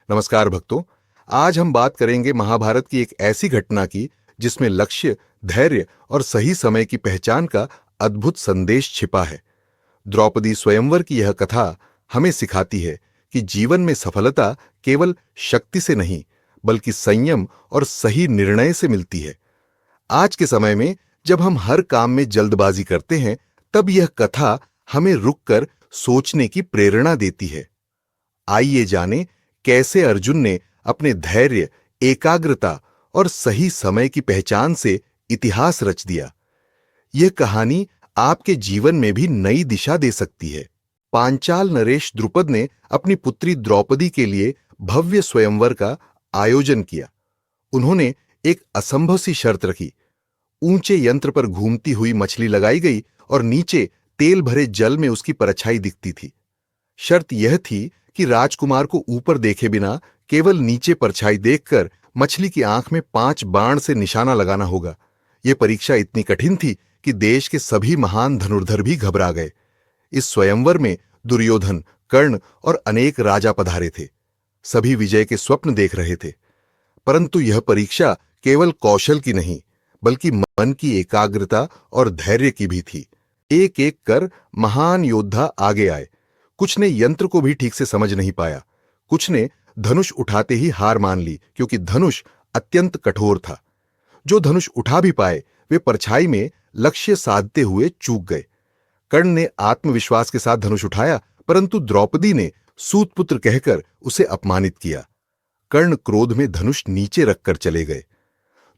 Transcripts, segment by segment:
नमस्कार भक्तों। आज हम बात करेंगे महाभारत की एक ऐसी घटना की जिसमें लक्ष्य, धैर्य और सही समय की पहचान का अद्भुत संदेश छिपा है। द्रौपदी स्वयंवर की यह कथा हमें सिखाती है कि जीवन में सफलता केवल शक्ति से नहीं, बल्कि संयम और सही निर्णय से मिलती है। आज के समय में जब हम हर काम में जल्दबाजी करते हैं, तब यह कथा हमें रुककर सोचने की प्रेरणा देती है। आइए जानें कैसे अर्जुन ने अपने धैर्य, एकाग्रता और सही समय की पहचान से इतिहास रच दिया। यह कहानी आपके जीवन में भी नई दिशा दे सकती है। पांचाल नरेश द्रुपद ने अपनी पुत्री द्रौपदी के लिए भव्य स्वयंवर का आयोजन किया। उन्होंने एक असंभव सी शर्त रखी। ऊंचे यंत्र पर घूमती हुई मछली लगाई गई और नीचे तेल भरे जल में उसकी परछाई दिखती थी। शर्त यह थी कि राजकुमार को ऊपर देखे बिना केवल नीचे परछाई देखकर मछली की आंख में 5 बाण से निशाना लगाना होगा। यह परीक्षा इतनी कठिन थी कि देश के सभी महान धनुर्धर भी घबरा गए। इस स्वयंवर में दुर्योधन, कर्ण और अनेक राजा पधारे थे। सभी विजय के स्वप्न देख रहे थे। परंतु यह परीक्षा केवल कौशल की नहीं, बल्कि मन की एकाग्रता और धैर्य की भी थी। एक एक कर महान योद्धा आगे आए। कुछ ने यंत्र को भी ठीक से समझ नहीं पाया। कुछ ने धनुष उठाते ही हार मान ली, क्योंकि धनुष अत्यंत कठोर था। जो धनुष उठा भी पाए, वे परछाई में लक्ष्य साधते हुए चूक गए। कर्ण ने आत्मविश्वास के साथ धनुष उठाया, परंतु द्रौपदी ने सूतपुत्र कहकर उसे अपमानित किया। कर्ण क्रोध में धनुष नीचे रखकर चले गए।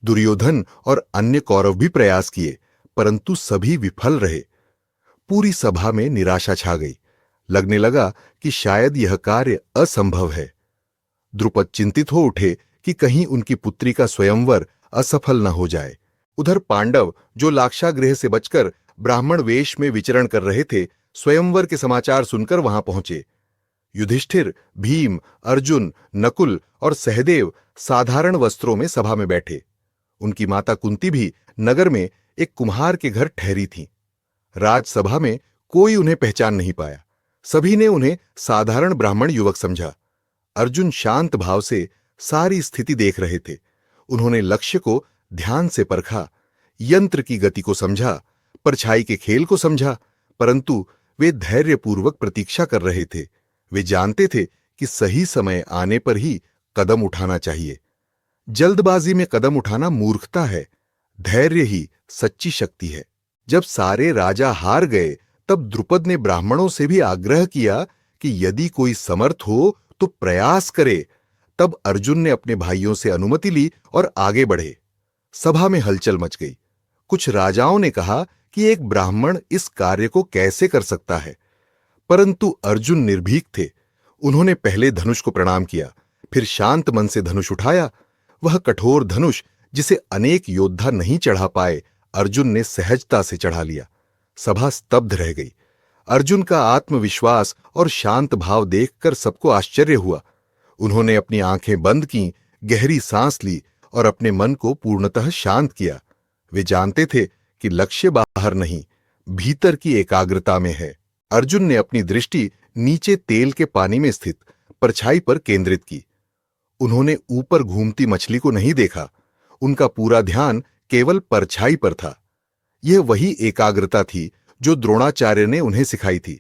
दुर्योधन और अन्य कौरव भी प्रयास किए, परंतु सभी विफल रहे। पूरी सभा में निराशा छा गई। लगने लगा कि शायद यह कार्य असंभव है। द्रुपद चिंतित हो उठे कि कहीं उनकी पुत्री का स्वयंवर असफल न हो जाए। उधर पांडव, जो लाक्षागृह से बचकर ब्राह्मण वेश में विचरण कर रहे थे, स्वयंवर के समाचार सुनकर वहां पहुंचे। युधिष्ठिर, भीम, अर्जुन, नकुल और सहदेव साधारण वस्त्रों में सभा में बैठे। उनकी माता कुंती भी नगर में एक कुम्हार के घर ठहरी थी। राजसभा में कोई उन्हें पहचान नहीं पाया। सभी ने उन्हें साधारण ब्राह्मण युवक समझा। अर्जुन शांत भाव से सारी स्थिति देख रहे थे। उन्होंने लक्ष्य को ध्यान से परखा, यंत्र की गति को समझा, परछाई के खेल को समझा, परंतु वे धैर्यपूर्वक प्रतीक्षा कर रहे थे। वे जानते थे कि सही समय आने पर ही कदम उठाना चाहिए। जल्दबाजी में कदम उठाना मूर्खता है। धैर्य ही सच्ची शक्ति है। जब सारे राजा हार गए, तब द्रुपद ने ब्राह्मणों से भी आग्रह किया कि यदि कोई समर्थ हो तो प्रयास करे। तब अर्जुन ने अपने भाइयों से अनुमति ली और आगे बढ़े। सभा में हलचल मच गई। कुछ राजाओं ने कहा कि एक ब्राह्मण इस कार्य को कैसे कर सकता है, परंतु अर्जुन निर्भीक थे। उन्होंने पहले धनुष को प्रणाम किया, फिर शांत मन से धनुष उठाया। वह कठोर धनुष, जिसे अनेक योद्धा नहीं चढ़ा पाए, अर्जुन ने सहजता से चढ़ा लिया। सभा स्तब्ध रह गई। अर्जुन का आत्मविश्वास और शांत भाव देखकर सबको आश्चर्य हुआ। उन्होंने अपनी आंखें बंद कीं, गहरी सांस ली और अपने मन को पूर्णतः शांत किया। वे जानते थे कि लक्ष्य बाहर नहीं, भीतर की एकाग्रता में है। अर्जुन ने अपनी दृष्टि नीचे तेल के पानी में स्थित परछाई पर केंद्रित की। उन्होंने ऊपर घूमती मछली को नहीं देखा। उनका पूरा ध्यान केवल परछाई पर था। यह वही एकाग्रता थी जो द्रोणाचार्य ने उन्हें सिखाई थी।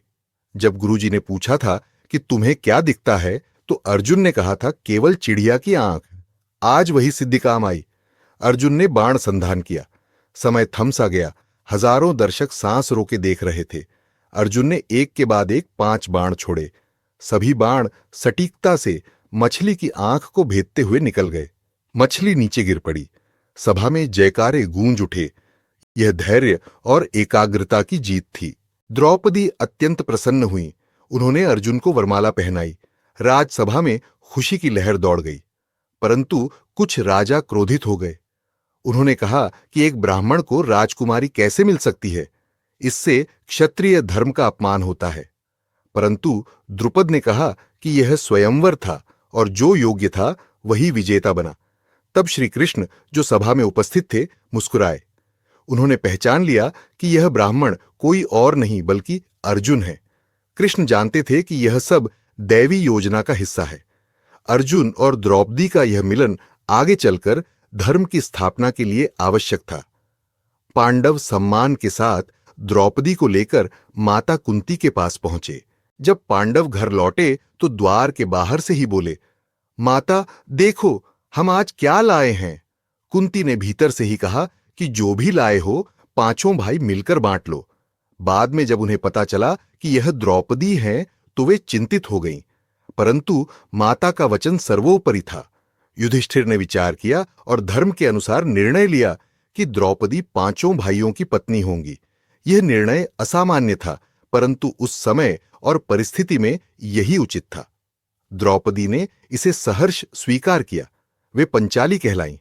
जब गुरुजी ने पूछा था कि तुम्हें क्या दिखता है, तो अर्जुन ने कहा था, केवल चिड़िया की आंख। आज वही सिद्धि काम आई। अर्जुन ने बाण संधान किया। समय थम सा गया। हजारों दर्शक सांस रोके देख रहे थे। अर्जुन ने एक के बाद एक 5 बाण छोड़े। सभी बाण सटीकता से मछली की आंख को भेदते हुए निकल गए। मछली नीचे गिर पड़ी। सभा में जयकारे गूंज उठे। यह धैर्य और एकाग्रता की जीत थी। द्रौपदी अत्यंत प्रसन्न हुई। उन्होंने अर्जुन को वरमाला पहनाई। राजसभा में खुशी की लहर दौड़ गई। परंतु कुछ राजा क्रोधित हो गए। उन्होंने कहा कि एक ब्राह्मण को राजकुमारी कैसे मिल सकती है? इससे क्षत्रिय धर्म का अपमान होता है। परंतु द्रुपद ने कहा कि यह स्वयंवर था और जो योग्य था वही विजेता बना। तब श्री कृष्ण, जो सभा में उपस्थित थे, मुस्कुराए। उन्होंने पहचान लिया कि यह ब्राह्मण कोई और नहीं बल्कि अर्जुन है। कृष्ण जानते थे कि यह सब दैवी योजना का हिस्सा है। अर्जुन और द्रौपदी का यह मिलन आगे चलकर धर्म की स्थापना के लिए आवश्यक था। पांडव सम्मान के साथ द्रौपदी को लेकर माता कुंती के पास पहुंचे। जब पांडव घर लौटे तो द्वार के बाहर से ही बोले, माता देखो हम आज क्या लाए हैं। कुंती ने भीतर से ही कहा कि जो भी लाए हो पांचों भाई मिलकर बांट लो। बाद में जब उन्हें पता चला कि यह द्रौपदी है तो वे चिंतित हो गईं, परंतु माता का वचन सर्वोपरि था। युधिष्ठिर ने विचार किया और धर्म के अनुसार निर्णय लिया कि द्रौपदी पांचों भाइयों की पत्नी होंगी। यह निर्णय असामान्य था, परंतु उस समय और परिस्थिति में यही उचित था। द्रौपदी ने इसे सहर्ष स्वीकार किया। वे पंचाली कहलाईं।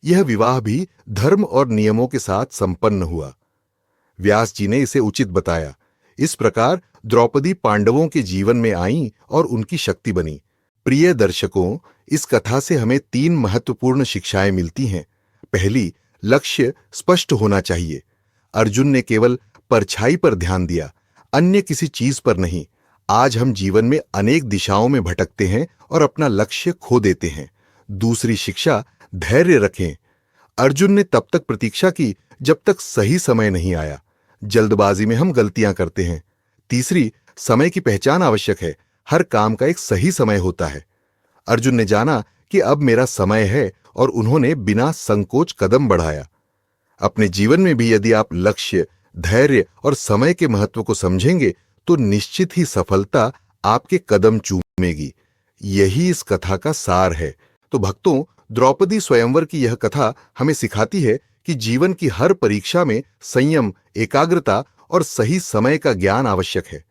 यह विवाह भी धर्म और नियमों के साथ संपन्न हुआ। व्यास जी ने इसे उचित बताया। इस प्रकार द्रौपदी पांडवों के जीवन में आईं और उनकी शक्ति बनी। प्रिय दर्शकों, इस कथा से हमें 3 महत्वपूर्ण शिक्षाएं मिलती हैं। पहली, लक्ष्य स्पष्ट होना चाहिए। अर्जुन ने केवल परछाई पर ध्यान दिया, अन्य किसी चीज पर नहीं। आज हम जीवन में अनेक दिशाओं में भटकते हैं और अपना लक्ष्य खो देते हैं। दूसरी शिक्षा, धैर्य रखें। अर्जुन ने तब तक प्रतीक्षा की जब तक सही समय नहीं आया। जल्दबाजी में हम गलतियां करते हैं। तीसरी, समय की पहचान आवश्यक है। हर काम का एक सही समय होता है। अर्जुन ने जाना कि अब मेरा समय है और उन्होंने बिना संकोच कदम बढ़ाया। अपने जीवन में भी यदि आप लक्ष्य, धैर्य और समय के महत्व को समझेंगे तो निश्चित ही सफलता आपके कदम चूमेगी। यही इस कथा का सार है। तो भक्तों, द्रौपदी स्वयंवर की यह कथा हमें सिखाती है कि जीवन की हर परीक्षा में संयम, एकाग्रता और सही समय का ज्ञान आवश्यक है।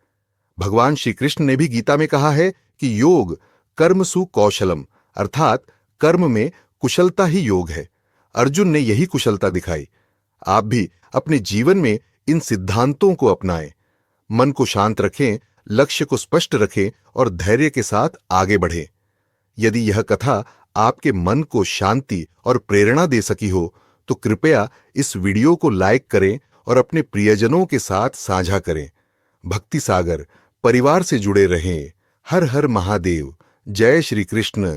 भगवान श्री कृष्ण ने भी गीता में कहा है कि योग कर्मसु कौशलम, अर्थात कर्म में कुशलता ही योग है। अर्जुन ने यही कुशलता दिखाई। आप भी अपने जीवन में इन सिद्धांतों को अपनाएं। मन को शांत रखें, लक्ष्य को स्पष्ट रखें और धैर्य के साथ आगे बढ़ें। यदि यह कथा आपके मन को शांति और प्रेरणा दे सकी हो तो कृपया इस वीडियो को लाइक करें और अपने प्रियजनों के साथ साझा करें। भक्ति सागर परिवार से जुड़े रहें। हर हर महादेव। जय श्री कृष्ण।